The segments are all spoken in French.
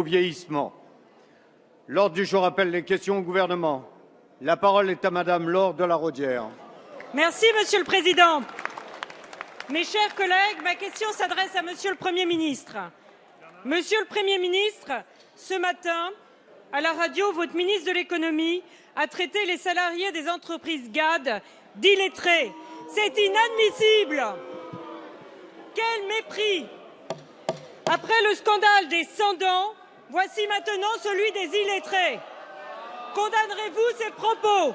au vieillissement. L'ordre du jour appelle les questions au gouvernement. La parole est à Madame Laure de La Raudière. Merci, Monsieur le Président. Mes chers collègues, ma question s'adresse à Monsieur le Premier ministre. Monsieur le Premier ministre, ce matin, à la radio, votre ministre de l'Économie a traité les salariés des entreprises GAD d'illettrés. C'est inadmissible. Quel mépris! Après le scandale des sans-dents, voici maintenant celui des illettrés. Condamnerez-vous ces propos?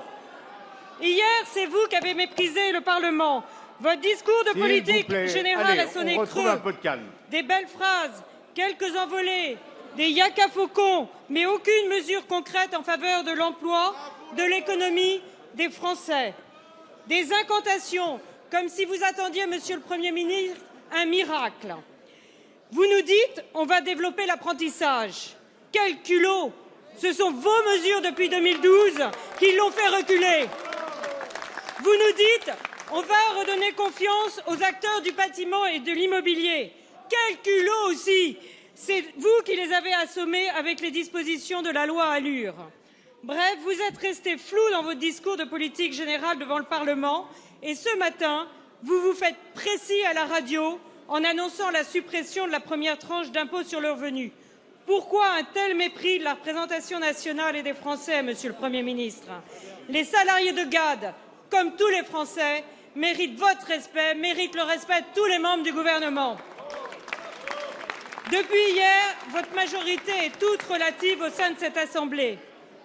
Hier, c'est vous qui avez méprisé le Parlement. Votre discours de politique générale a sonné creux. Un peu de calme. Des belles phrases, quelques envolées, des yaka-faucons, mais aucune mesure concrète en faveur de l'emploi, de l'économie, des Français. Des incantations, comme si vous attendiez, Monsieur le Premier ministre, un miracle. Vous nous dites, on va développer l'apprentissage. Quel culot! Ce sont vos mesures depuis 2012 qui l'ont fait reculer. Vous nous dites, on va redonner confiance aux acteurs du bâtiment et de l'immobilier. Quel culot aussi! C'est vous qui les avez assommés avec les dispositions de la loi Allure. Bref, vous êtes resté flou dans votre discours de politique générale devant le Parlement et ce matin, vous vous faites précis à la radio en annonçant la suppression de la première tranche d'impôt sur le revenu. Pourquoi un tel mépris de la représentation nationale et des Français, Monsieur le Premier ministre? Les salariés de GAD, comme tous les Français, méritent votre respect, méritent le respect de tous les membres du gouvernement. Depuis hier, votre majorité est toute relative au sein de cette Assemblée.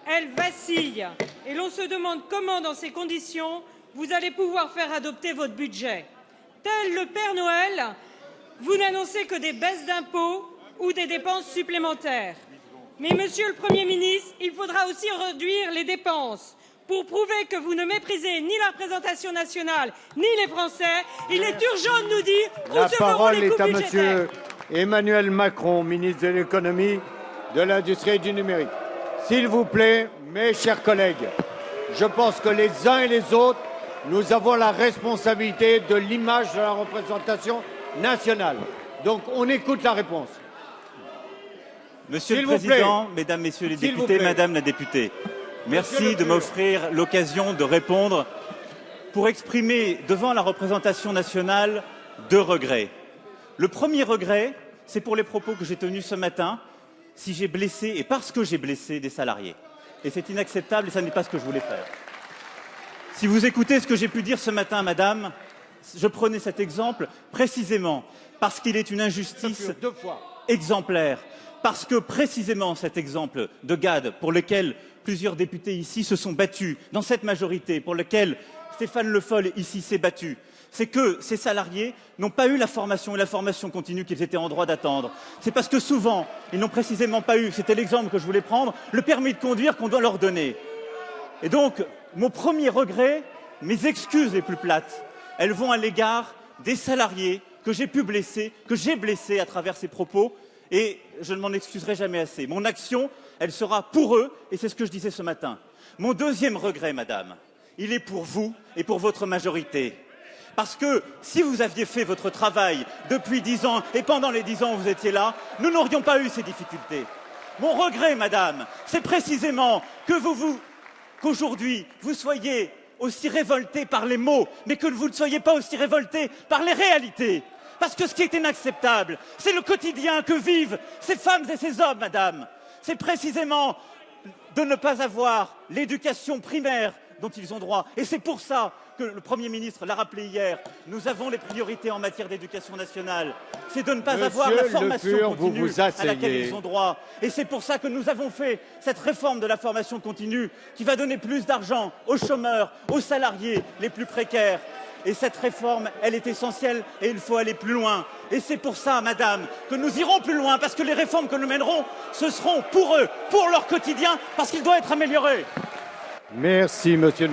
Elle vacille et l'on se demande comment, dans ces conditions, vous allez pouvoir faire adopter votre budget. Tel le Père Noël, vous n'annoncez que des baisses d'impôts ou des dépenses supplémentaires. Mais, Monsieur le Premier ministre, il faudra aussi réduire les dépenses. Pour prouver que vous ne méprisez ni la représentation nationale, ni les Français, il est urgent de nous dire où se feront les coupes budgétaires. La parole est à Monsieur Emmanuel Macron, ministre de l'Économie, de l'Industrie et du Numérique. S'il vous plaît, mes chers collègues, je pense que les uns et les autres, nous avons la responsabilité de l'image de la représentation nationale. Donc, on écoute la réponse. Monsieur le Président, Mesdames, Messieurs les députés, Madame la députée, merci de m'offrir l'occasion de répondre pour exprimer devant la représentation nationale 2 regrets. Le premier regret, c'est pour les propos que j'ai tenus ce matin, si j'ai blessé et parce que j'ai blessé des salariés. Et c'est inacceptable et ça n'est pas ce que je voulais faire. Si vous écoutez ce que j'ai pu dire ce matin, Madame, je prenais cet exemple précisément parce qu'il est une injustice exemplaire. Parce que précisément cet exemple de GAD, pour lequel plusieurs députés ici se sont battus, dans cette majorité, pour lequel Stéphane Le Foll ici s'est battu, c'est que ces salariés n'ont pas eu la formation et la formation continue qu'ils étaient en droit d'attendre. C'est parce que souvent, ils n'ont précisément pas eu, c'était l'exemple que je voulais prendre, le permis de conduire qu'on doit leur donner. Et donc, mon premier regret, mes excuses les plus plates, elles vont à l'égard des salariés que j'ai pu blesser, que j'ai blessés à travers ces propos, et je ne m'en excuserai jamais assez. Mon action, elle sera pour eux, et c'est ce que je disais ce matin. Mon deuxième regret, Madame, il est pour vous et pour votre majorité. Parce que si vous aviez fait votre travail depuis 10 ans, et pendant les 10 ans où vous étiez là, nous n'aurions pas eu ces difficultés. Mon regret, Madame, c'est précisément qu'aujourd'hui, vous soyez aussi révoltés par les mots, mais que vous ne soyez pas aussi révoltés par les réalités. Parce que ce qui est inacceptable, c'est le quotidien que vivent ces femmes et ces hommes, Madame. C'est précisément de ne pas avoir l'éducation primaire dont ils ont droit. Et c'est pour ça que le Premier ministre l'a rappelé hier, nous avons les priorités en matière d'éducation nationale. C'est de ne pas avoir la formation continue à laquelle ils ont droit. Et c'est pour ça que nous avons fait cette réforme de la formation continue qui va donner plus d'argent aux chômeurs, aux salariés les plus précaires. Et cette réforme, elle est essentielle et il faut aller plus loin. Et c'est pour ça, Madame, que nous irons plus loin, parce que les réformes que nous mènerons, ce seront pour eux, pour leur quotidien, parce qu'il doit être amélioré. Merci, Monsieur le Ministre.